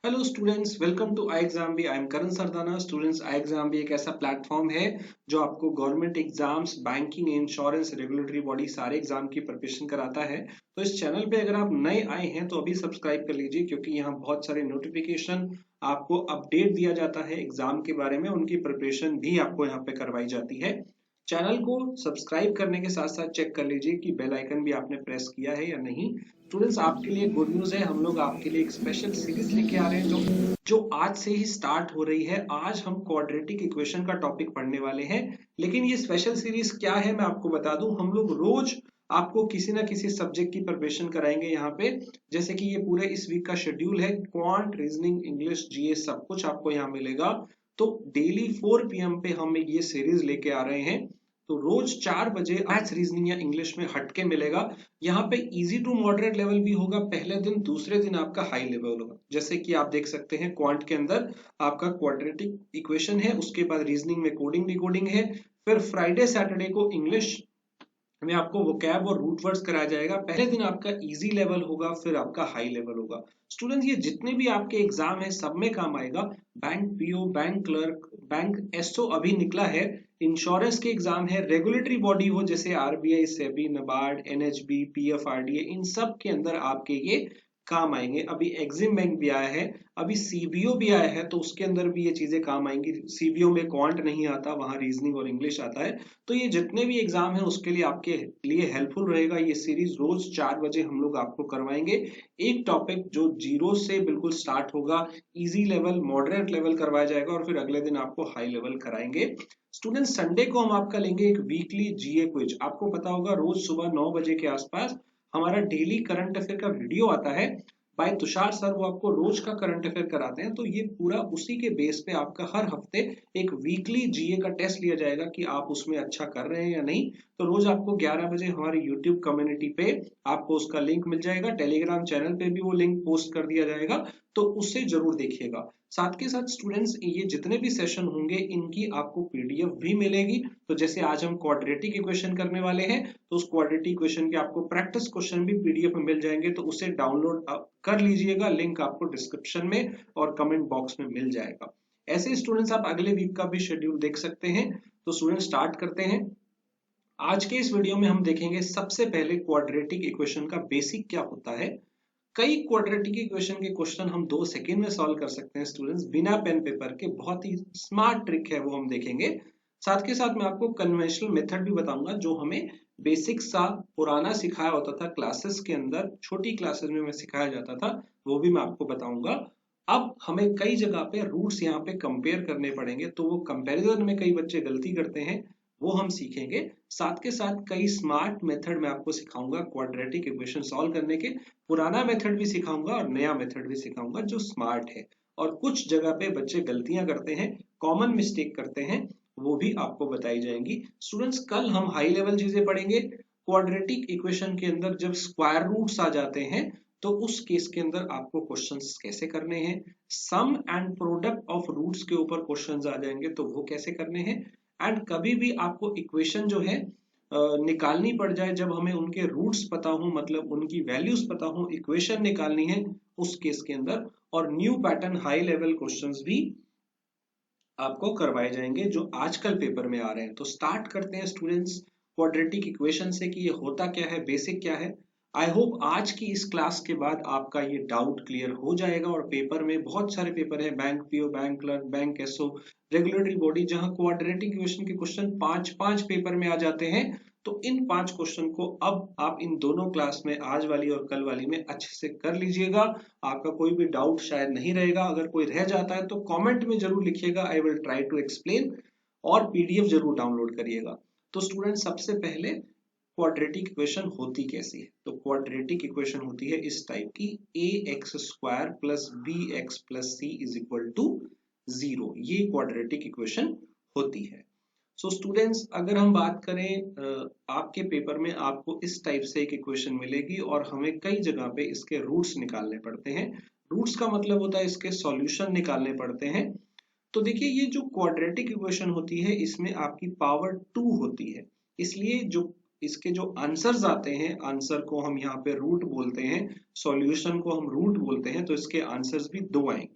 Hello students, welcome to ixamBee. I am Karan Sardana. Students, ixamBee एक ऐसा platform है जो आपको government exams, banking, insurance, regulatory body सारे exam की प्रिपरेशन कराता है। तो इस चैनल पे अगर आप नए आए हैं तो अभी सब्सक्राइब कर लीजिए, क्योंकि यहाँ बहुत सारे नोटिफिकेशन आपको अपडेट दिया जाता है एग्जाम के बारे में, उनकी प्रिपरेशन भी आपको यहाँ पे करवाई जाती है। चैनल को सब्सक्राइब करने के साथ साथ चेक कर लीजिए कि बेल आइकन भी आपने प्रेस किया है या नहीं। स्टूडेंट्स, आपके लिए गुड न्यूज है, हम लोग आपके लिए एक स्पेशल सीरीज लेके आ रहे हैं जो आज से ही स्टार्ट हो रही है। आज हम क्वाड्रेटिक इक्वेशन का टॉपिक पढ़ने वाले हैं। लेकिन ये स्पेशल सीरीज क्या है मैं आपको बता दूं। हम लोग रोज आपको किसी ना किसी सब्जेक्ट की प्रिपरेशन कराएंगे यहाँ पे। जैसे कि ये पूरे इस वीक का शेड्यूल है, क्वांट, रीजनिंग, इंग्लिश, जीएस सब कुछ आपको यहाँ मिलेगा। तो डेली 4 PM पे हम ये सीरीज लेके आ रहे हैं। तो रोज 4 बजे मैथ्स, रीजनिंग या इंग्लिश में हटके मिलेगा। यहाँ पे इजी टू मॉडरेट लेवल भी होगा पहले दिन, दूसरे दिन आपका हाई लेवल होगा। जैसे कि आप देख सकते हैं क्वांट के अंदर आपका क्वाड्रेटिक इक्वेशन है, उसके बाद रीजनिंग में कोडिंग डिकोडिंग है। फिर फ्राइडे सैटरडे को इंग्लिश में आपको वोकैब और रूट वर्ड्स कराया जाएगा। पहले दिन आपका इजी लेवल होगा, फिर आपका हाई लेवल होगा। स्टूडेंट्स, ये जितने भी आपके एग्जाम है सब में काम आएगा। Bank PO, bank clerk, bank SO अभी निकला है, इंश्योरेंस के एग्जाम है, रेगुलेटरी बॉडी हो जैसे RBI, SEBI, NABARD, NHB, PFRDA, इन सब के अंदर आपके ये काम आएंगे। अभी एग्जिम बैंक भी आया है, अभी सीबीओ भी आया है, तो उसके अंदर भी ये चीजें काम आएंगी। सीबीओ में क्वांट नहीं आता, वहां रीजनिंग और इंग्लिश आता है। तो ये जितने भी एग्जाम है उसके लिए आपके लिए हेल्पफुल रहेगा। ये सीरीज रोज 4 बजे हम लोग आपको करवाएंगे। एक टॉपिक जो जीरो से बिल्कुल स्टार्ट होगा, इजी लेवल, मॉडरेट लेवल करवाया जाएगा, और फिर अगले दिन आपको हाई लेवल कराएंगे। स्टूडेंट, संडे को हम आपका लेंगे एक वीकली जीए क्विज। आपको पता होगा रोज सुबह 9 बजे के आसपास हमारा डेली करंट अफेयर का वीडियो आता है बाय तुषार सर। वो आपको रोज का करंट अफेयर कराते हैं। तो ये पूरा उसी के बेस पे आपका हर हफ्ते एक वीकली जीए का टेस्ट लिया जाएगा कि आप उसमें अच्छा कर रहे हैं या नहीं। तो रोज आपको 11 बजे हमारी यूट्यूब कम्युनिटी पे आपको उसका लिंक मिल जाएगा। टेलीग्राम चैनल पे भी वो लिंक पोस्ट कर दिया जाएगा, तो उससे जरूर देखिएगा। साथ के साथ स्टूडेंट्स, ये जितने भी सेशन होंगे इनकी आपको पीडीएफ भी मिलेगी। तो जैसे आज हम क्वाड्रेटिक इक्वेशन करने वाले हैं, तो उस क्वाड्रेटिक इक्वेशन के आपको प्रैक्टिस क्वेश्चन भी पीडीएफ में मिल जाएंगे। तो उसे डाउनलोड कर लीजिएगा, लिंक आपको डिस्क्रिप्शन में और कमेंट बॉक्स में मिल जाएगा। ऐसे स्टूडेंट्स, आप अगले वीक का भी शेड्यूल देख सकते हैं। तो स्टूडेंट, स्टार्ट करते हैं। आज के इस वीडियो में हम देखेंगे सबसे पहले क्वाड्रेटिक इक्वेशन का बेसिक क्या होता है। कई क्वाड्रेटिक इक्वेशन के क्वेश्चन हम 2 सेकंड में सॉल्व कर सकते हैं स्टूडेंट्स, बिना पेन पेपर के। बहुत ही स्मार्ट ट्रिक है, वो हम देखेंगे। साथ के साथ मैं आपको कन्वेंशनल मेथड भी बताऊंगा, जो हमें बेसिक सा पुराना सिखाया होता था क्लासेस के अंदर, छोटी क्लासेस में सिखाया जाता था, वो भी मैं आपको बताऊंगा। अब हमें कई जगह पे रूट्स यहाँ पे कंपेयर करने पड़ेंगे, तो वो कंपैरिजन में कई बच्चे गलती करते हैं, वो हम सीखेंगे। साथ के साथ कई स्मार्ट मेथड मैं आपको सिखाऊंगा क्वाड्रेटिक इक्वेशन सॉल्व करने के। पुराना मेथड भी सिखाऊंगा और नया मेथड भी सिखाऊंगा जो स्मार्ट है। और कुछ जगह पे बच्चे गलतियां करते हैं, कॉमन मिस्टेक करते हैं, वो भी आपको बताई जाएंगी। स्टूडेंट्स, कल हम हाई लेवल चीजें पढ़ेंगे। क्वाड्रेटिक इक्वेशन के अंदर जब स्क्वायर रूट्स आ जाते हैं, तो उस केस के अंदर आपको क्वेश्चंस कैसे करने हैं। सम एंड प्रोडक्ट ऑफ रूट्स के ऊपर क्वेश्चंस आ जाएंगे, तो वो कैसे करने हैं। एंड कभी भी आपको इक्वेशन जो है निकालनी पड़ जाए, जब हमें उनके रूट्स पता हो, मतलब उनकी वैल्यूज पता हो, इक्वेशन निकालनी है उस केस के अंदर। और new pattern high level questions भी आपको करवाए जाएंगे जो आजकल पेपर में आ रहे हैं। तो स्टार्ट करते हैं स्टूडेंट्स क्वाड्रेटिक इक्वेशन से कि ये होता क्या है, बेसिक क्या है। आई होप आज की इस क्लास के बाद आपका ये डाउट क्लियर हो जाएगा। और पेपर में बहुत सारे पेपर है, bank PO, bank clerk, bank SO, regulatory body, जहां क्वाड्रेटिक इक्वेशन के क्वेश्चन 5-5 पेपर में आ जाते हैं। तो इन 5 क्वेश्चन को अब आप इन दोनों क्लास में, आज वाली और कल वाली में, अच्छे से कर लीजिएगा। आपका कोई भी डाउट शायद नहीं रहेगा। अगर कोई रह जाता है तो कमेंट में जरूर लिखिएगा, I will try to explain. और पीडीएफ जरूर डाउनलोड करिएगा। तो स्टूडेंट, सबसे पहले क्वाड्रेटिक इक्वेशन होती कैसी है। तो क्वाड्रेटिक इक्वेशन होती है इस टाइप की, a x square plus b x plus c is equal to 0। ये क्वाड्रेटिक इक्वेशन होती है। सो स्टूडेंट्स, अगर हम बात करें, आपके पेपर में आपको इस टाइप से एक इक्वेशन मिलेगी और हमें कई जगह पे इसके रूट्स निकालने पड़ते हैं। रूट्स का मतलब होता है इसके सॉल्यूशन निकालने पड़ते हैं। तो देखिए, ये जो क्वाड्रेटिक इक्वेशन होती है इसमें आपकी पावर 2 होती है। इसलिए जो इसके जो आंसर्स आते हैं, आंसर को हम यहाँ पे रूट बोलते हैं, सॉल्यूशन को हम रूट बोलते हैं, तो इसके आंसर्स भी दो आएंगे।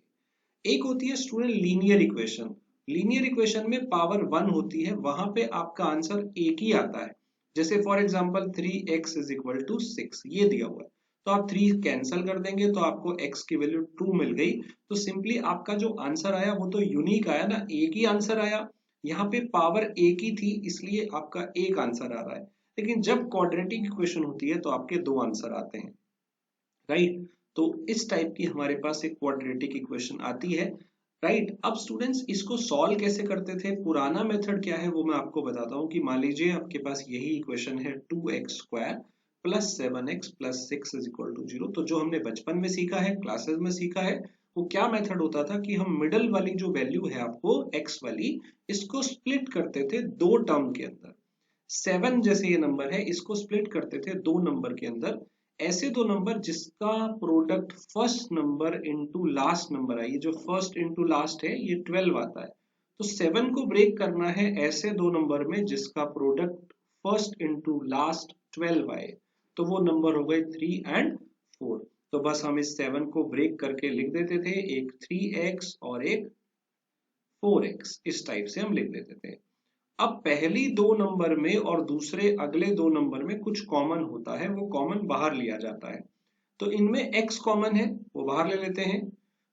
एक होती है student linear equation. Linear equation में पावर 1 होती है, वहां पे आपका आंसर एक ही आता है। जैसे for example 3x is equal to 6 ये दिया हुआ है, तो आप 3 कैंसिल कर देंगे तो आपको x की वैल्यू 2 मिल गई। तो सिंपली आपका जो आंसर आया वो तो यूनिक आया ना, एक ही आंसर आया। यहाँ पे पावर एक ही थी इसलिए आपका एक आंसर आ रहा है। लेकिन जब क्वाड्रेटिक इक्वेशन होती है तो आपके दो आंसर आते हैं, राइट। तो इस टाइप की हमारे पास एक क्वाड्रेटिक इक्वेशन आती है, राइट। अब स्टूडेंट्स इसको सॉल्व कैसे करते थे, पुराना मेथड क्या है वो मैं आपको बताता हूँ। कि मान लीजिए आपके पास यही इक्वेशन है 2x² plus 7x plus 6 is equal to 0। तो जो हमने बचपन में सीखा है, क्लासेस में सीखा है, वो क्या मेथड होता था कि हम मिडल वाली जो वैल्यू है आपको x वाली, इसको स्प्लिट करते थे दो टर्म के अंदर। 7 जैसे ये नंबर है, इसको स्प्लिट करते थे दो नंबर के अंदर। ऐसे दो नंबर जिसका product first number into last number है, ये जो फर्स्ट इनटू लास्ट है ये 12 आता है। तो 7 को ब्रेक करना है ऐसे दो नंबर में जिसका प्रोडक्ट फर्स्ट इनटू लास्ट 12 आए, तो वो नंबर हो गए 3 एंड 4। तो बस हम इस 7 को ब्रेक करके लिख देते थे, एक 3x और एक 4x, इस टाइप से हम लिख देते थे। अब पहली दो नंबर में और दूसरे अगले दो नंबर में कुछ कॉमन होता है, वो कॉमन बाहर लिया जाता है। तो इनमें x कॉमन है, वो बाहर ले लेते हैं,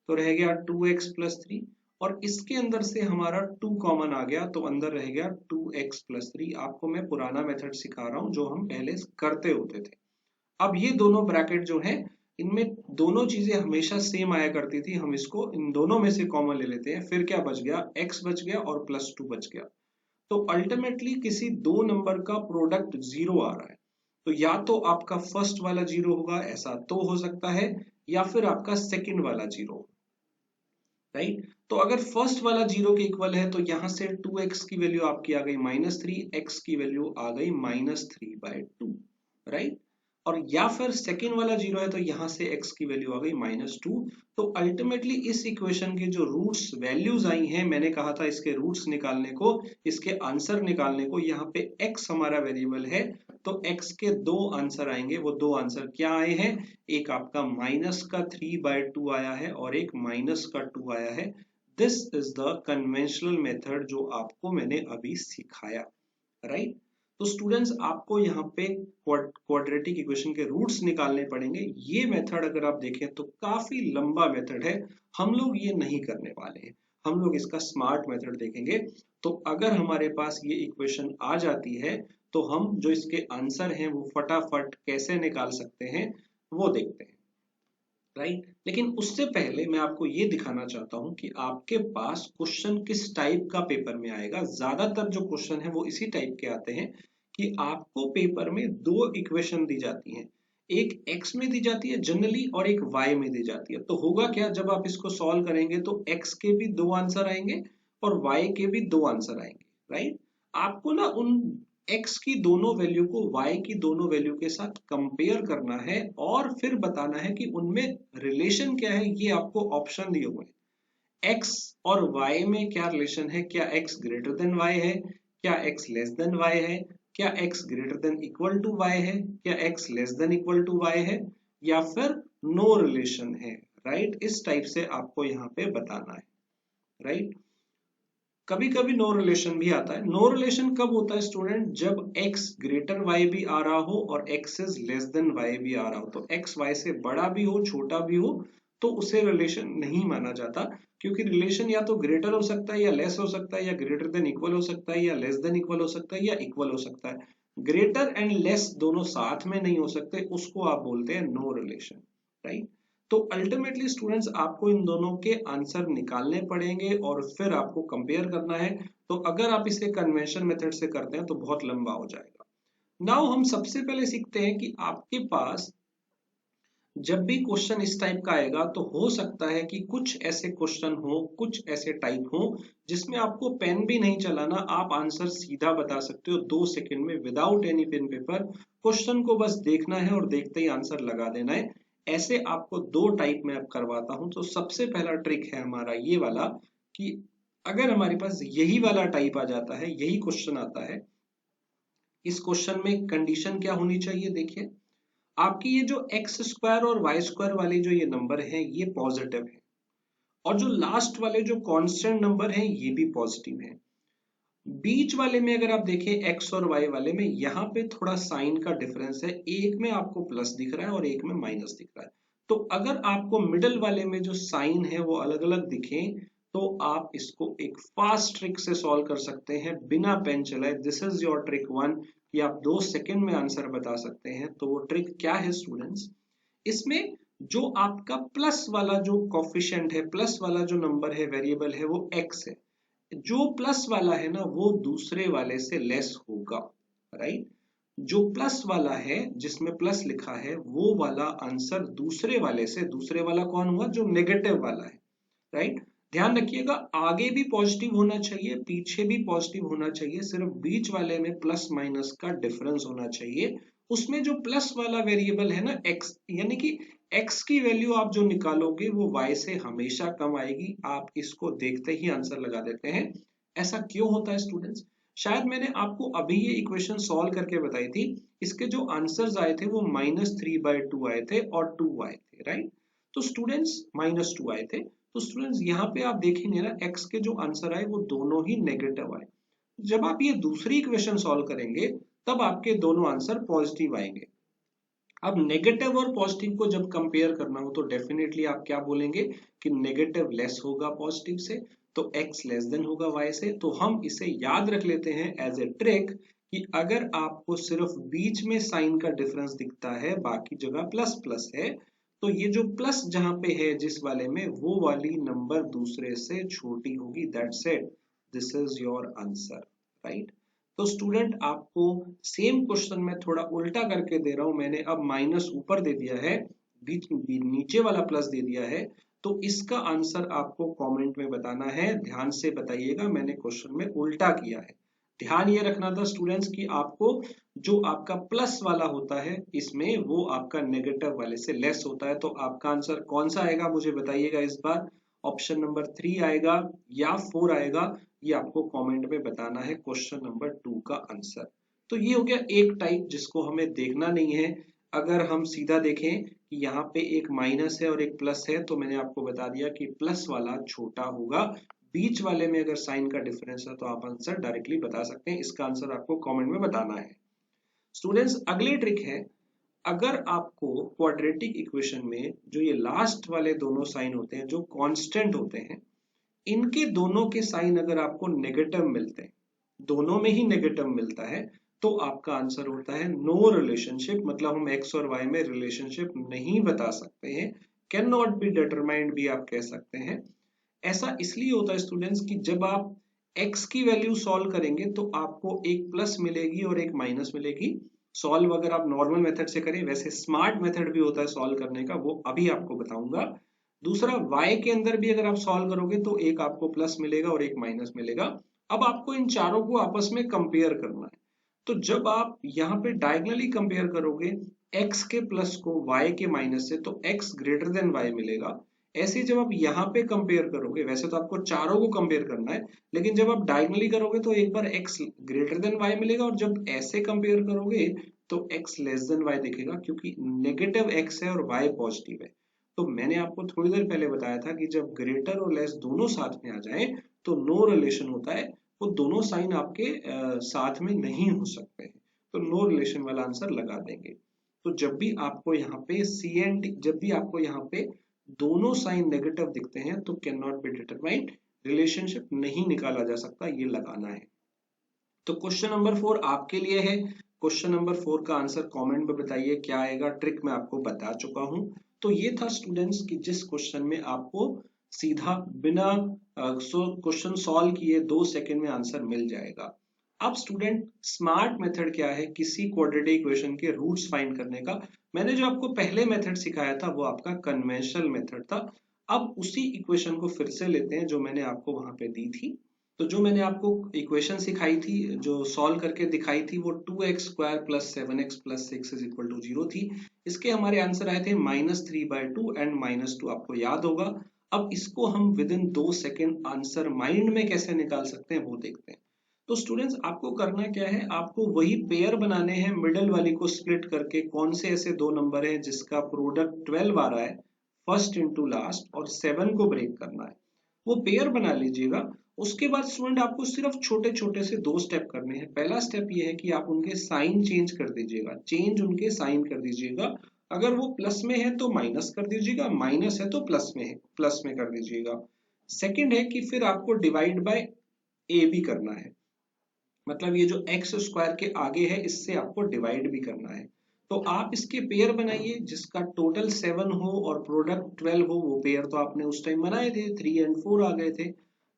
तो रह गया 2x प्लस 3। और इसके अंदर से हमारा 2 कॉमन आ गया, तो अंदर रह गया 2x प्लस 3। आपको मैं पुराना मेथड सिखा रहा हूं जो हम पहले करते होते थे। अब ये दोनों ब्रैकेट जो है, इनमें दोनों चीजें हमेशा सेम आया करती थी, हम इसको इन दोनों में से कॉमन ले लेते हैं। फिर क्या बच गया, x बच गया और प्लस 2 बच गया। तो अल्टीमेटली किसी दो नंबर का प्रोडक्ट 0 आ रहा है, तो या तो आपका फर्स्ट वाला 0 होगा, ऐसा तो हो सकता है, या फिर आपका सेकंड वाला 0, राइट। तो अगर फर्स्ट वाला 0 के इक्वल है तो यहां से 2x की वैल्यू आपकी आ गई -3, x की वैल्यू आ गई -3/2, राइट। और या फिर सेकेंड वाला 0 है तो यहां से x की वैल्यू आ गई -2। तो अल्टीमेटली इस इक्वेशन के जो रूट्स वैल्यूज आई हैं, मैंने कहा था इसके रूट्स निकालने को, इसके आंसर निकालने को, यहाँ पे x हमारा वेरिएबल है, तो x के दो आंसर आएंगे। वो दो आंसर क्या आए हैं, एक आपका -3/2 आया है और एक -2 आया है। This is the conventional method जो आपको मैंने अभी सिखाया, राइट। तो स्टूडेंट्स आपको यहाँ पे क्वाड्रेटिक इक्वेशन के रूट्स निकालने पड़ेंगे। ये मेथड अगर आप देखें तो काफी लंबा मेथड है, हम लोग ये नहीं करने वाले हैं, हम लोग इसका स्मार्ट मेथड देखेंगे। तो अगर हमारे पास ये इक्वेशन आ जाती है तो हम जो इसके आंसर हैं वो फटाफट कैसे निकाल सकते हैं वो देखते हैं, राइट। लेकिन उससे पहले मैं आपको ये दिखाना चाहता हूं कि आपके पास क्वेश्चन किस टाइप का पेपर में आएगा। ज्यादातर जो क्वेश्चन है वो इसी टाइप के आते हैं कि आपको पेपर में दो इक्वेशन दी जाती हैं, एक x में दी जाती है जनरली और एक y में दी जाती है। तो होगा क्या, जब आप इसको सॉल्व करेंगे तो x के भी दो आंसर आएंगे और y के भी दो आंसर आएंगे, राइट। आपको ना उन x की दोनों वैल्यू को y की दोनों वैल्यू के साथ कंपेयर करना है और फिर बताना है कि उनमें रिलेशन क्या है। ये आपको ऑप्शन दिए हुए हैं, x और y में क्या रिलेशन है, क्या x ग्रेटर देन y है, क्या x लेस देन y है, क्या x greater than equal to y है, क्या x less than equal to y है, या फिर नो रिलेशन है, राइट। इस टाइप से आपको यहाँ पे बताना है, राइट। कभी कभी नो रिलेशन भी आता है। नो रिलेशन कब होता है स्टूडेंट, जब x ग्रेटर y भी आ रहा हो और x is less then y भी आ रहा हो। तो x y से बड़ा भी हो छोटा भी हो तो उसे रिलेशन नहीं माना जाता, क्योंकि रिलेशन या तो ग्रेटर हो सकता है या लेस हो सकता है, या ग्रेटर देन इक्वल हो सकता है या लेस देन इक्वल हो सकता है या इक्वल हो सकता है। ग्रेटर एंड लेस दोनों साथ में नहीं हो सकते, उसको आप बोलते हैं नो रिलेशन, राइट। तो अल्टीमेटली स्टूडेंट्स आपको इन दोनों के आंसर निकालने पड़ेंगे और फिर आपको कंपेयर करना है। तो अगर आप इसे कन्वेंशन मेथड से करते हैं तो बहुत लंबा हो जाएगा। नाउ हम सबसे पहले सीखते हैं कि आपके पास जब भी क्वेश्चन इस टाइप का आएगा तो हो सकता है कि कुछ ऐसे क्वेश्चन हो, कुछ ऐसे टाइप हो जिसमें आपको पेन भी नहीं चलाना, आप आंसर सीधा बता सकते हो 2 सेकंड में without any pen paper. Question को बस देखना है और देखते ही आंसर लगा देना है। ऐसे आपको दो टाइप में अब करवाता हूं। तो सबसे पहला ट्रिक है हमारा ये वाला कि अगर हमारे पास यही वाला टाइप आ जाता है, यही क्वेश्चन आता है इस क्वेश्चन में कंडीशन क्या होनी चाहिए, देखिए आपकी ये जो एक्स स्क्वायर और वाई स्क्वायर वाले जो ये नंबर है ये पॉजिटिव है, और जो लास्ट वाले जो कांस्टेंट नंबर हैं ये भी पॉजिटिव है। बीच वाले में अगर आप देखें एक्स और वाई वाले में, यहाँ पे थोड़ा साइन का डिफरेंस है, एक में आपको प्लस दिख रहा है और एक में माइनस दिख रहा है। तो अगर आपको मिडल वाले में जो साइन है वो अलग अलग दिखे तो आप इसको एक फास्ट ट्रिक से सॉल्व कर सकते हैं बिना पेन चलाए। दिस इज योर ट्रिक 1 कि आप 2 सेकंड में आंसर बता सकते हैं। तो वो ट्रिक क्या है स्टूडेंट्स, इसमें जो आपका प्लस वाला जो कोफिशिएंट है, प्लस वाला जो नंबर है, वेरिएबल है, वो एक्स है। जो प्लस वाला है ना वो दूसरे वाले से लेस होगा, राइट। जो प्लस वाला है जिसमें प्लस लिखा है वो वाला आंसर दूसरे वाले से, दूसरे वाला कौन हुआ, जो नेगेटिव वाला है, राइट। ध्यान रखिएगा आगे भी पॉजिटिव होना चाहिए, पीछे भी पॉजिटिव होना चाहिए, सिर्फ बीच वाले में प्लस माइनस का डिफरेंस होना चाहिए। उसमें जो प्लस वाला वेरिएबल है ना एक्स, यानी कि एक्स की वैल्यू आप जो निकालोगे वो वाई से हमेशा कम आएगी। आप इसको देखते ही आंसर लगा देते हैं। ऐसा क्यों होता है स्टूडेंट्स, शायद मैंने आपको अभी ये इक्वेशन सॉल्व करके बताई थी, इसके जो आंसर्स आए थे वो -3/2 आए थे और 2 आए थे, राइट। तो स्टूडेंट्स -2 आए थे। तो स्टूडेंट्स यहाँ पे आप देखेंगे ना एक्स के जो आंसर आए वो दोनों ही नेगेटिव आए। जब आप ये दूसरी इक्वेशन सॉल्व करेंगे तब आपके दोनों आंसर पॉजिटिव आएंगे। अब नेगेटिव और पॉजिटिव को जब कंपेयर करना हो तो डेफिनेटली आप क्या बोलेंगे कि नेगेटिव लेस होगा पॉजिटिव से, तो x लेस देन होगा y से। तो हम इसे याद रख लेते हैं एज ए ट्रिक कि अगर आपको सिर्फ बीच में साइन का डिफरेंस दिखता है, बाकी जगह प्लस प्लस है, तो ये जो प्लस जहां पे है जिस वाले में, वो वाली नंबर दूसरे से छोटी होगी। That's it, this is your answer, right. तो स्टूडेंट आपको सेम क्वेश्चन में थोड़ा उल्टा करके दे रहा हूं, मैंने अब माइनस ऊपर दे दिया है, बीच नीचे वाला प्लस दे दिया है। तो इसका आंसर आपको कमेंट में बताना है, ध्यान से बताइएगा, मैंने क्वेश्चन में उल्टा किया है। ध्यान ये रखना था स्टूडेंट्स कि आपको जो आपका प्लस वाला होता है इसमें वो आपका नेगेटिव वाले से लेस होता है। तो आपका आंसर कौन सा आएगा मुझे बताइएगा इस बार, ऑप्शन नंबर 3 आएगा या 4 आएगा, ये आपको कमेंट में बताना है क्वेश्चन नंबर 2 का आंसर। तो ये हो गया एक टाइप जिसको हमें देखना नहीं है। अगर हम सीधा देखें कि यहाँ पे एक माइनस है और एक प्लस है, तो मैंने आपको बता दिया कि प्लस वाला छोटा होगा, बीच वाले में अगर साइन का डिफरेंस है तो आप आंसर डायरेक्टली बता सकते हैं। इसका आंसर आपको कमेंट में बताना है। स्टूडेंट्स अगली ट्रिक है, अगर आपको क्वाड्रेटिक इक्वेशन में जो ये लास्ट वाले दोनों साइन होते हैं जो कांस्टेंट होते हैं, इनके दोनों के साइन अगर आपको नेगेटिव मिलते हैं, दोनों में ही नेगेटिव मिलता है, तो आपका आंसर होता है नो रिलेशनशिप। मतलब हम एक्स और वाई में रिलेशनशिप नहीं बता सकते हैं, कैन नॉट बी डिटरमाइंड भी आप कह सकते हैं। ऐसा इसलिए होता है स्टूडेंट्स कि जब आप x की वैल्यू सॉल्व करेंगे तो आपको एक प्लस मिलेगी और एक माइनस मिलेगी। सॉल्व अगर आप नॉर्मल मेथड से करें, वैसे स्मार्ट मेथड भी होता है सॉल्व करने का, वो अभी आपको बताऊंगा। दूसरा y के अंदर भी अगर आप सॉल्व करोगे तो एक आपको प्लस मिलेगा और एक माइनस मिलेगा। अब आपको इन चारों को आपस में कंपेयर करना है। तो जब आप यहाँ पे डायगनली कंपेयर करोगे x के प्लस को y के माइनस से, तो x ग्रेटर देन y मिलेगा। ऐसे जब आप यहाँ पे कंपेयर करोगे, वैसे तो आपको चारों को कंपेयर करना है, लेकिन जब आप डायगनली करोगे तो एक बार x ग्रेटर देन y मिलेगा, और जब ऐसे कंपेयर करोगे तो x लेस देन y दिखेगा, क्योंकि नेगेटिव x है और y पॉजिटिव है। तो मैंने आपको थोड़ी देर पहले बताया था कि जब ग्रेटर और लेस दोनों साथ में आ जाए तो नो रिलेशन होता है, वो दोनों साइन आपके साथ में नहीं हो सकते हैं, तो नो रिलेशन वाला आंसर लगा देंगे। तो जब भी आपको यहाँ पे जब भी आपको यहाँ पे दोनों साइन नेगेटिव दिखते हैं तो can not be determined, relationship नहीं निकाला जा सकता, ये लगाना है। तो क्वेश्चन नंबर 4 आपके लिए है। क्वेश्चन नंबर 4 का आंसर कमेंट में बताइए क्या आएगा, ट्रिक मैं आपको बता चुका हूं। तो ये था स्टूडेंट्स कि जिस क्वेश्चन में आपको सीधा बिना क्वेश्चन सॉल्व किए 2 सेकंड में आंसर मिल जाएगा। अब स्टूडेंट स्मार्ट मेथड क्या है किसी क्वाड्रेटिक इक्वेशन के रूट्स फाइंड करने का। मैंने जो आपको पहले मेथड सिखाया था वो आपका कन्वेंशनल मेथड था। अब उसी इक्वेशन को फिर से लेते हैं जो मैंने आपको वहां पे दी थी। तो जो मैंने आपको इक्वेशन सिखाई थी, जो सॉल्व करके दिखाई थी, वो 2x² + 7x + 6 = 0 थी। इसके हमारे आंसर आए थे -3/2 एंड -2, आपको याद होगा। अब इसको हम with in 2 second answer mind में कैसे निकाल सकते हैं वो देखते हैं। तो स्टूडेंट्स आपको करना क्या है, आपको वही पेयर बनाने हैं मिडल वाली को स्प्लिट करके। कौन से ऐसे दो नंबर हैं जिसका प्रोडक्ट 12 आ रहा है फर्स्ट इंटू लास्ट, और 7 को ब्रेक करना है, वो पेयर बना लीजिएगा। उसके बाद स्टूडेंट आपको सिर्फ छोटे छोटे से दो स्टेप करने हैं। पहला स्टेप ये है कि आप उनके साइन चेंज कर दीजिएगा, चेंज उनके साइन कर दीजिएगा। अगर वो प्लस में है तो माइनस कर दीजिएगा, माइनस है तो प्लस में है, प्लस में कर दीजिएगा। सेकंड है कि फिर आपको डिवाइड बाय ए भी करना है, मतलब ये जो एक्स स्क्वायर के आगे है इससे आपको डिवाइड भी करना है। तो आप इसके पेयर बनाइए जिसका टोटल 7 हो और प्रोडक्ट 12 हो। वो पेयर तो आपने उस टाइम बनाए थे, 3 और 4 आ गए थे।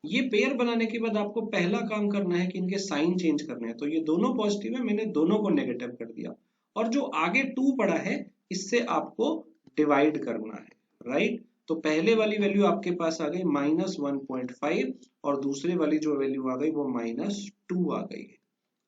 ये पेयर बनाने के बाद आपको पहला काम करना है कि इनके साइन चेंज करने हैं। तो ये दोनों पॉजिटिव है, मैंने दोनों को नेगेटिव कर दिया, और जो आगे 2 पड़ा है इससे आपको डिवाइड करना है, राइट। तो पहले वाली वैल्यू आपके पास आ गई -1.5, और दूसरे वाली जो वैल्यू आ गई वो -2 आ गई है,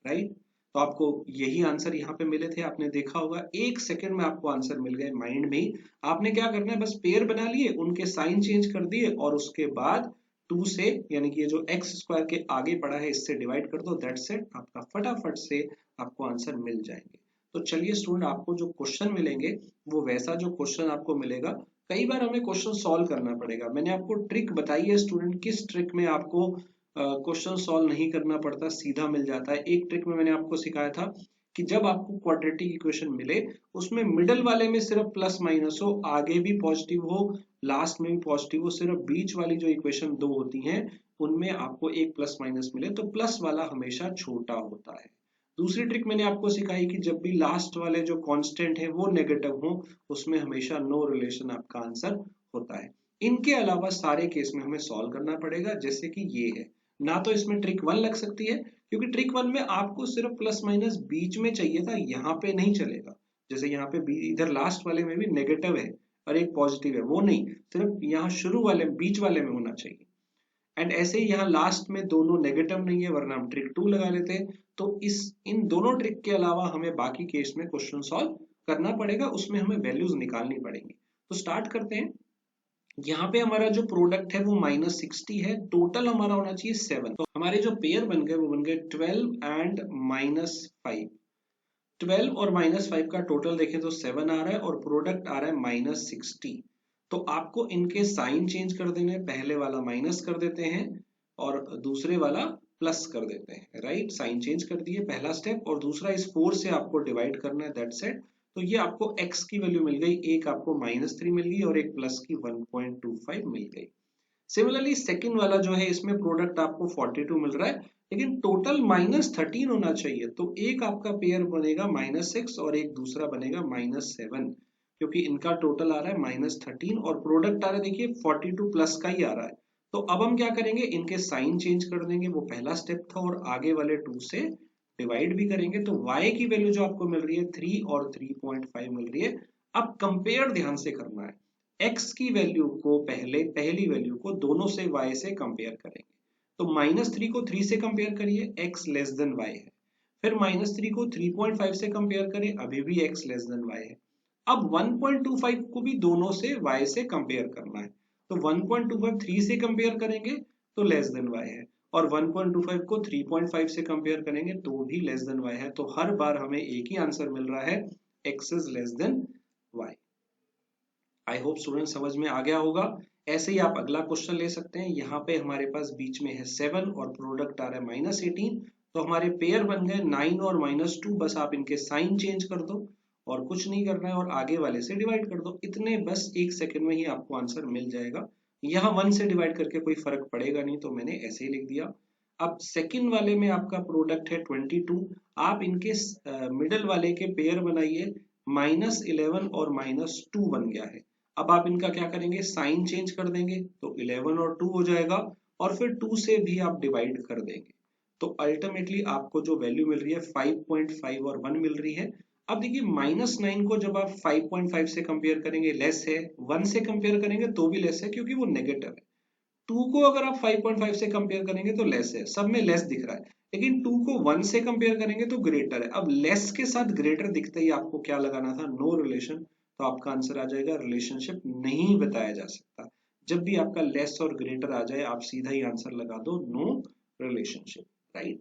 राइट। तो आपको यही आंसर यहाँ पे मिले थे, आपने देखा होगा 1 सेकंड में आपको आंसर मिल गए माइंड में ही। आपने क्या करना है, बस पेयर बना लिए, उनके साइन चेंज कर दिए, और उसके बाद 2 से, यानी कि ये जो एक्स स्क्वायर के आगे पड़ा है इससे डिवाइड कर दो, दैट्स इट। आपका फटाफट से आपको आंसर मिल जाएंगे। तो चलिए स्टूडेंट, आपको जो क्वेश्चन मिलेंगे वो वैसा जो क्वेश्चन आपको मिलेगा। कई बार हमें क्वेश्चन सॉल्व करना पड़ेगा। मैंने आपको ट्रिक बताई है स्टूडेंट, किस ट्रिक में आपको क्वेश्चन सॉल्व नहीं करना पड़ता, सीधा मिल जाता है। एक ट्रिक में मैंने आपको सिखाया था कि जब आपको क्वाड्रेटिक इक्वेशन मिले उसमें मिडल वाले में सिर्फ प्लस माइनस हो, आगे भी पॉजिटिव हो, लास्ट में भी पॉजिटिव हो, सिर्फ बीच वाली जो इक्वेशन दो होती हैं उनमें आपको एक प्लस माइनस मिले तो प्लस वाला हमेशा छोटा होता है। दूसरी ट्रिक मैंने आपको सिखाई कि जब भी लास्ट वाले जो कांस्टेंट है वो नेगेटिव हो, उसमें हमेशा नो रिलेशन आपका आंसर होता है। इनके अलावा सारे केस में हमें सॉल्व करना पड़ेगा, जैसे कि ये है ना। तो इसमें ट्रिक 1 लग सकती है, क्योंकि ट्रिक 1 में आपको सिर्फ प्लस माइनस बीच में चाहिए था, यहाँ पे नहीं चलेगा। जैसे यहाँ पे इधर लास्ट वाले में भी नेगेटिव है और एक पॉजिटिव है, वो नहीं, सिर्फ यहाँ शुरू वाले बीच वाले में होना चाहिए। एंड ऐसे ही यहाँ लास्ट में दोनों नेगेटिव नहीं है, वरना हम ट्रिक 2 लगा लेते हैं। तो इन दोनों ट्रिक के अलावा हमें बाकी केस में क्वेश्चन सॉल्व करना पड़ेगा, उसमें हमें वैल्यूज निकालनी पड़ेंगी। तो स्टार्ट करते हैं। यहाँ पे हमारा जो प्रोडक्ट है वो -60 है, टोटल हमारा होना चाहिए 7। तो हमारे जो पेयर बन गए वो बन गए 12 एंड -5। 12 और -5 का टोटल देखें तो 7 आ रहा है, और प्रोडक्ट आ रहा है -60। तो आपको इनके साइन चेंज कर देने, पहले वाला माइनस कर देते हैं और दूसरे वाला प्लस कर देते हैं, राइट। साइन चेंज कर दिए, पहला स्टेप। और दूसरा इस 4 से आपको डिवाइड करना है, दैट्स इट। तो ये आपको x की वैल्यू मिल गई, एक आपको -3 मिल गई और एक प्लस की 1.25 मिल गई। सिमिलरली सेकंड वाला जो है इसमें प्रोडक्ट आपको 42 मिल रहा है, लेकिन टोटल -13 होना चाहिए। तो एक आपका पेयर बनेगा -6 और एक दूसरा बनेगा -7, क्योंकि इनका टोटल आ रहा है -13 और प्रोडक्ट आ रहा है देखिए 42 प्लस का ही आ रहा है। तो अब हम क्या करेंगे, इनके साइन चेंज कर देंगे, वो पहला स्टेप था, और आगे वाले 2 से डिवाइड भी करेंगे। तो y की वैल्यू जो आपको मिल रही है 3 और 3.5 मिल रही है। अब कंपेयर ध्यान से करना है, x की वैल्यू को पहली वैल्यू को दोनों से y से कंपेयर करेंगे। तो -3 को 3 से कंपेयर करिए, x लेस देन y है। फिर -3 को 3.5 से कंपेयर करें, अभी भी x लेस देन y है। अब 1.25 को भी दोनों से y से कंपेयर करना है। तो 1.25 3 से कंपेयर करेंगे तो लेस देन y है, और 1.25 को 3.5 से कंपेयर करेंगे तो भी लेस देन y है। तो हर बार हमें एक ही आंसर मिल रहा है, x is less then y। I hope student समझ में आ गया होगा। ऐसे ही आप अगला क्वेश्चन ले सकते हैं। यहाँ पे हमारे पास बीच में है 7 और प्रोडक्ट आ रहा है -18। तो हमारे पेयर बन गए 9 और -2। बस आप इनके साइन चेंज कर दो और कुछ नहीं करना है, और आगे वाले से डिवाइड कर दो। इतने बस 1 सेकंड में ही आपको आंसर मिल जाएगा। यहाँ 1 से डिवाइड करके कोई फर्क पड़ेगा नहीं, तो मैंने ऐसे ही लिख दिया। अब सेकंड वाले में आपका प्रोडक्ट है 22। आप इनके मिडल वाले के पेयर बनाइए, -11 और -2 बन गया है। अब आप इनका क्या करेंगे, साइन चेंज कर देंगे, तो 11 और 2 हो जाएगा, और फिर 2 से भी आप डिवाइड कर देंगे। तो अल्टीमेटली आपको जो वैल्यू मिल रही है 5.5 और 1 मिल रही है। अब देखिए -9 को जब आप 5.5 से कंपेयर करेंगे लेस है, 1 से कंपेयर करेंगे तो भी लेस है क्योंकि वो नेगेटिव है। 2 को अगर आप 5.5 से कंपेयर करेंगे तो लेस है, सब में लेस दिख रहा है। लेकिन 2 को 1 से कंपेयर करेंगे तो ग्रेटर है। अब लेस के साथ ग्रेटर दिखते ही आपको क्या लगाना था, नो रिलेशन। तो आपका आंसर आ जाएगा रिलेशनशिप नहीं बताया जा सकता। जब भी आपका लेस और ग्रेटर आ जाए आप सीधा ही आंसर लगा दो, नो रिलेशनशिप, राइट।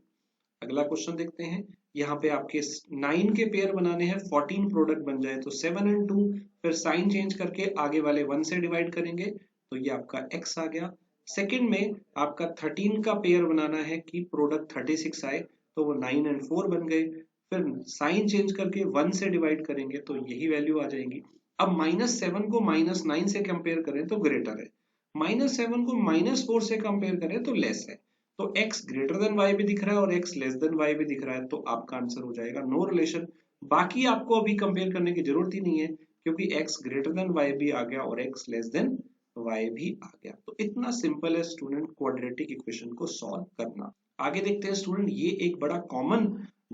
अगला क्वेश्चन देखते हैं। यहाँ पे आपके 9 के पेयर बनाने हैं, 14 प्रोडक्ट बन जाए तो 7 और 2, फिर साइन चेंज करके आगे वाले 1 से डिवाइड करेंगे तो ये आपका x आ गया। सेकंड में आपका 13 का पेयर बनाना है कि प्रोडक्ट 36 आए तो वो 9 और 4 बन गए, फिर साइन चेंज करके 1 से डिवाइड करेंगे तो यही वैल्यू आ जाएगी। अब -7 को -9 से कंपेयर करें तो ग्रेटर है, -7 को -4 से कंपेयर करें तो लेस है। तो x ग्रेटर देन y भी दिख रहा है और x लेस देन y भी दिख रहा है, तो आपका आंसर हो जाएगा नो रिलेशन। बाकी आपको अभी कंपेयर करने की जरूरत ही नहीं है क्योंकि x ग्रेटर देन y भी आ गया और x लेस देन y भी आ गया। तो इतना सिंपल है स्टूडेंट क्वाड्रेटिक इक्वेशन को सॉल्व करना। आगे देखते हैं स्टूडेंट, ये एक बड़ा कॉमन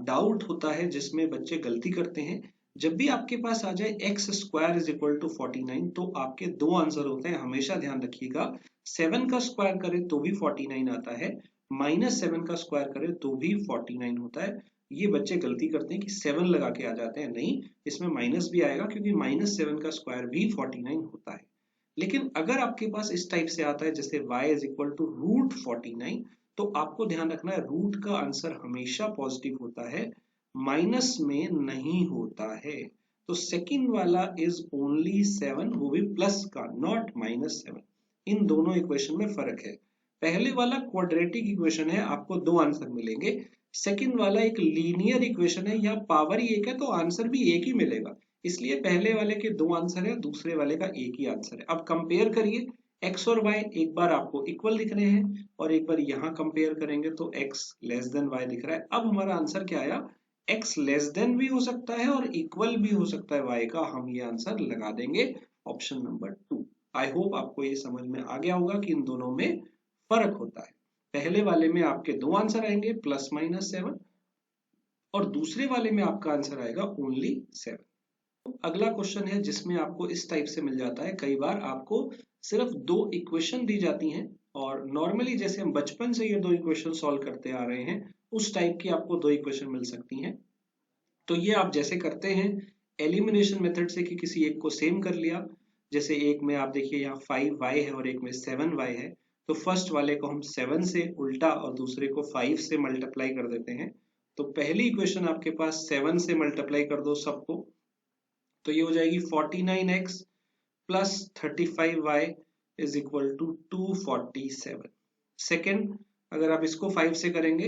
डाउट होता है जिसमें बच्चे गलती करते हैं। जब भी आपके पास आ जाए x square is equal to 49 तो आपके दो आंसर होते हैं, हमेशा ध्यान रखिएगा। 7 का स्क्वायर करें तो भी 49 आता है, -7 का स्क्वायर करें तो भी 49 होता है। ये बच्चे गलती करते हैं कि 7 लगा के आ जाते हैं, नहीं, इसमें माइनस भी आएगा क्योंकि -7 का स्क्वायर भी 49 होता है। लेकिन अगर आपके पास इस टाइप से आता है जैसे y इज इक्वल टू √49, तो आपको ध्यान रखना है रूट का आंसर हमेशा पॉजिटिव होता है, माइनस में नहीं होता है। तो सेकंड वाला इज ओनली 7, वो भी प्लस का, नॉट -7। इन दोनों इक्वेशन में फर्क है। पहले वाला क्वाड्रेटिक इक्वेशन है, आपको दो आंसर मिलेंगे। सेकंड वाला एक लीनियर इक्वेशन है, या पावर ही एक है तो आंसर भी एक ही मिलेगा। इसलिए पहले वाले के दो आंसर है, दूसरे वाले का एक ही आंसर है। अब कंपेयर करिए x और y, एक बार आपको इक्वल दिख रहे हैं और एक बार यहाँ कंपेयर करेंगे तो x लेस देन y दिख रहा है। अब हमारा आंसर क्या आया, x लेस देन भी हो सकता है और इक्वल भी हो सकता है y का, हम ये आंसर लगा देंगे ऑप्शन नंबर 2। आई होप आपको ये समझ में आ गया होगा कि इन दोनों में फर्क होता है। पहले वाले में आपके दो आंसर आएंगे +-7, और दूसरे वाले में आपका आंसर आएगा ओनली 7। अगला क्वेश्चन है जिसमें आपको इस टाइप से मिल जाता है, कई बार आपको सिर्फ दो इक्वेशन दी जाती हैं और नॉर्मली जैसे हम बचपन से ये दो इक्वेशन सॉल्व करते आ रहे हैं उस टाइप की आपको दो इक्वेशन मिल सकती हैं। तो ये आप जैसे करते हैं एलिमिनेशन मेथड से कि किसी एक को सेम कर लिया, जैसे एक में आप देखिए यहाँ 5y है और एक में 7y है, तो फर्स्ट वाले को हम 7 से उल्टा और दूसरे को 5 से मल्टीप्लाई कर देते हैं। तो पहली इक्वेशन आपके पास 7 से मल्टीप्लाई कर दो सबको, तो ये हो जाएगी 49x plus 35y is equal to 247। Second, अगर आप इसको 5 से करेंगे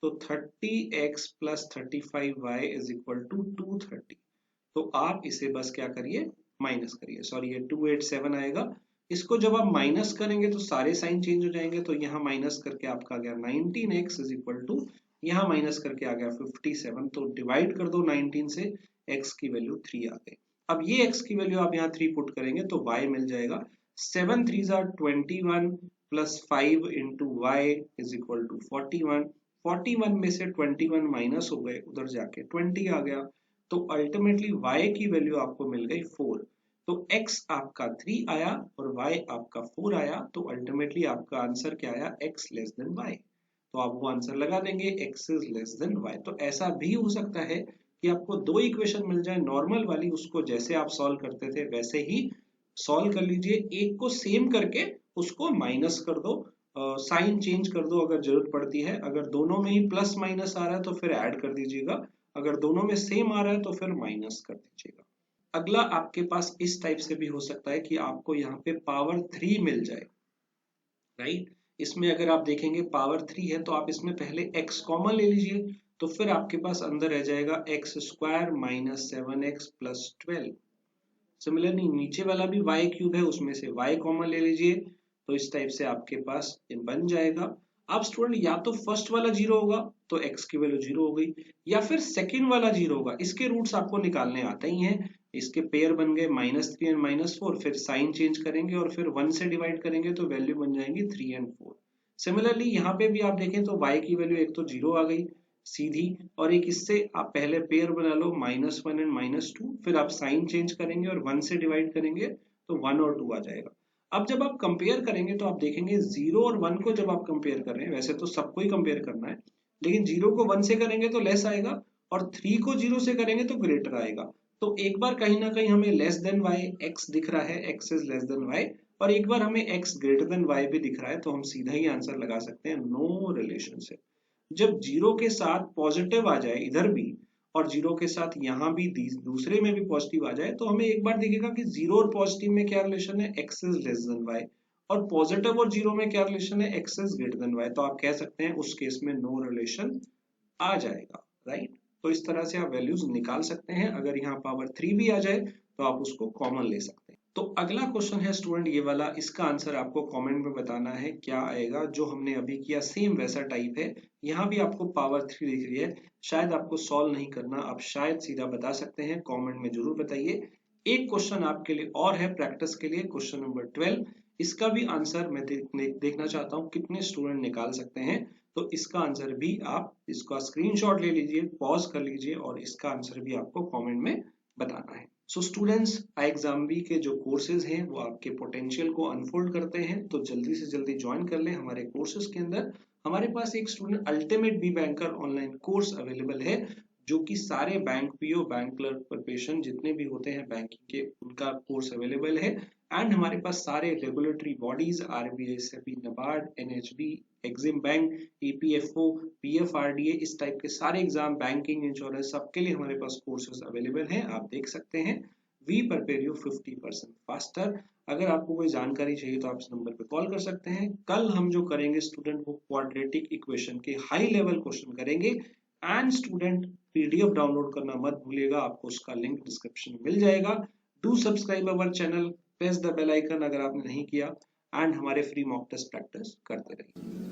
तो 30x plus 35y is equal to 230। तो आप इसे बस क्या करिए, माइनस करिए, सॉरी ये 287 आएगा। इसको जब आप माइनस करेंगे तो सारे साइन चेंज हो जाएंगे, तो यहाँ माइनस करके आपका आ गया 19x इज इक्वल टू, यहाँ माइनस करके आ गया 57। तो डिवाइड कर दो 19 से, x की वैल्यू 3 आ गई। अब ये x की वैल्यू आप यहाँ 3 पुट करेंगे तो y मिल जाएगा 7 3 21 plus 5 into y is equal to 41। 41 में से 21 माइनस हो गए, उधर जाके 20 आ गया, तो अल्टीमेटली y की वैल्यू आपको मिल गई 4। तो x आपका 3 आया और y आपका 4 आया, तो अल्टीमेटली आपका आंसर क्या आया, x लेस देन y। तो आप वो आंसर लगा देंगे x is less then y। तो ऐसा भी हो सकता है कि आपको दो इक्वेशन मिल जाए नॉर्मल वाली, उसको जैसे आप सॉल्व करते थे वैसे ही सॉल्व कर लीजिए, एक को सेम करके उसको माइनस कर दो, साइन चेंज कर दो अगर जरूरत पड़ती है। अगर दोनों में ही प्लस माइनस आ रहा है तो फिर ऐड कर दीजिएगा, अगर दोनों में सेम आ रहा है तो फिर माइनस कर दीजिएगा। अगला आपके पास इस टाइप से भी हो सकता है कि आपको यहाँ पे पावर 3 मिल जाए, राइट। इसमें अगर आप देखेंगे पावर 3 है तो आप इसमें पहले x कॉमन ले लीजिए, तो फिर आपके पास अंदर रह जाएगा x square minus 7x plus 12। Similarly नीचे वाला भी y क्यूब है, उसमें से y कॉमन ले लीजिए, तो इस टाइप से आपके पास ये बन जाएगा। अब स्टूडेंट या तो फर्स्ट वाला जीरो होगा तो x की वैल्यू जीरो हो गई, या फिर सेकंड वाला जीरो होगा। इसके रूट्स आपको निकालने आते ही हैं, इसके पेयर बन गए -3 और -4, फिर साइन चेंज करेंगे और फिर 1 से डिवाइड करेंगे तो वैल्यू बन जाएंगी 3 और 4। सिमिलरली यहाँ पे भी आप देखें तो y की वैल्यू एक तो जीरो आ गई सीधी, और एक इससे आप पहले पेयर बना लो -1 और -2, फिर आप साइन चेंज करेंगे और 1 से डिवाइड करेंगे तो 1 और 2 आ जाएगा। अब जब आप कंपेयर करेंगे तो आप देखेंगे 0 और 1 को जब आप कंपेयर कर रहे हैं, वैसे तो सबको ही कंपेयर करना है, लेकिन 0 को 1 से करेंगे तो लेस आएगा और 3 को 0 से करेंगे तो ग्रेटर आएगा। तो एक बार कहीं ना कहीं हमें लेस देन y x दिख रहा है, x is less then y, और एक बार हमें x ग्रेटर देन y भी दिख रहा है, तो हम सीधा ही आंसर लगा सकते हैं नो रिलेशनशिप। जब जीरो के साथ पॉजिटिव आ जाए इधर भी और जीरो के साथ यहाँ भी दूसरे में भी पॉजिटिव आ जाए, तो हमें एक बार दिखेगा कि जीरो और पॉजिटिव में क्या रिलेशन है, x is less than y, और पॉजिटिव और जीरो में क्या रिलेशन है, x is greater than y. तो आप कह सकते हैं उस केस में नो रिलेशन आ जाएगा, राइट। तो इस तरह से आप वैल्यूज निकाल सकते हैं। अगर यहाँ पावर 3 भी आ जाए तो आप उसको कॉमन ले सकते हैं। तो अगला क्वेश्चन है स्टूडेंट ये वाला, इसका आंसर आपको कमेंट में बताना है क्या आएगा। जो हमने अभी किया सेम वैसा टाइप है, यहाँ भी आपको पावर 3 दिख रही है, शायद आपको सॉल्व नहीं करना, आप शायद सीधा बता सकते हैं, कमेंट में जरूर बताइए। एक क्वेश्चन आपके लिए और है प्रैक्टिस के लिए, क्वेश्चन नंबर 12, इसका भी आंसर मैं देखना चाहता हूँ कितने स्टूडेंट निकाल सकते हैं। तो इसका आंसर भी आप इसका स्क्रीनशॉट ले लीजिए, पॉज कर लीजिए और इसका आंसर भी आपको कमेंट में बताना है। सो स्टूडेंट्स, iExamB के जो कोर्सेज हैं वो आपके पोटेंशियल को अनफोल्ड करते हैं, तो जल्दी से जल्दी ज्वाइन कर लें हमारे कोर्सेज के अंदर। हमारे पास एक student ultimate bee banker online course available है, जो कि सारे bank PO, bank clerk preparation जितने भी होते हैं बैंकिंग के, उनका कोर्स अवेलेबल है। एंड हमारे पास सारे regulatory bodies, RBI, SEBI, NABARD, NHB, Exim bank, EPFO, PFRDA, इस टाइप के सारे एग्जाम, बैंकिंग, इंश्योरेंस, सबके लिए हमारे पास कोर्सेज अवेलेबल हैं, आप देख सकते हैं। We prepare you 50% faster. अगर आपको कोई जानकारी चाहिए तो आप इस नंबर पे कॉल कर सकते हैं। कल हम जो करेंगे स्टूडेंट, वो क्वाड्रेटिक इक्वेशन के हाई लेवल क्वेश्चन करेंगे। एंड स्टूडेंट, पीडीएफ डाउनलोड करना मत भूलिएगा, आपको उसका लिंक डिस्क्रिप्शन में मिल जाएगा। Do subscribe our channel, press the bell icon अगर आपने नहीं किया, एंड हमारे फ्री मॉक टेस्ट प्रैक्टिस करते रहिए।